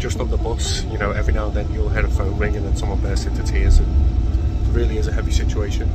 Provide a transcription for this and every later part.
Just on the bus, you know, every now and then you'll hear a phone ring and then someone bursts into tears, and it really is a heavy situation.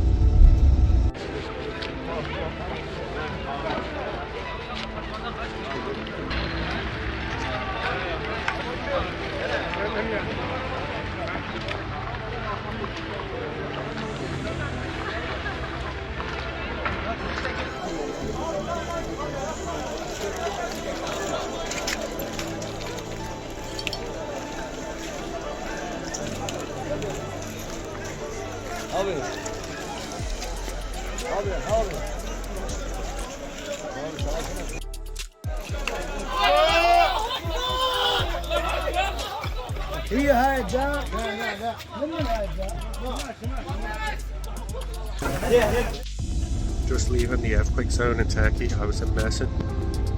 Just leaving the earthquake zone in Turkey, I was in Mersin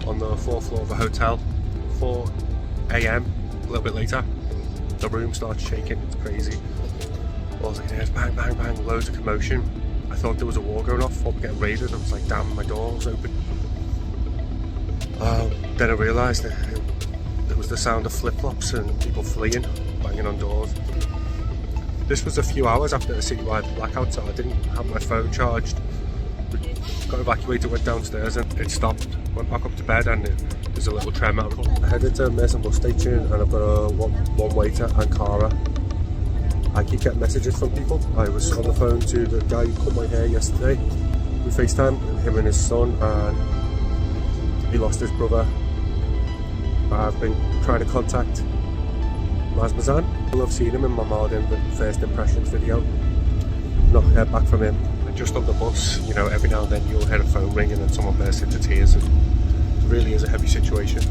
on the 4th floor of a hotel. 4 AM, a little bit later, the room starts shaking, it's crazy. All I was like, there's bang, bang, bang, loads of commotion. I thought there was a war going off, thought we were getting raided. I was like, damn, my door was open. Then I realised that there was the sound of flip-flops and people fleeing, banging on doors. This was a few hours after the citywide blackout, so I didn't have my phone charged. We got evacuated, went downstairs and it stopped. Went back up to bed and there's a little tremor. I headed to Mersin bus station and I've got a one way to Ankara. I keep getting messages from people. I was on the phone to the guy who cut my hair yesterday. We FaceTimed him and his son, and he lost his brother. I've been trying to contact Mazmazan. I've seen him in my Mardin first impressions video. Not heard back from him. Just on the bus, you know, every now and then you'll hear a phone ring and then someone bursts into tears, and it really is a heavy situation.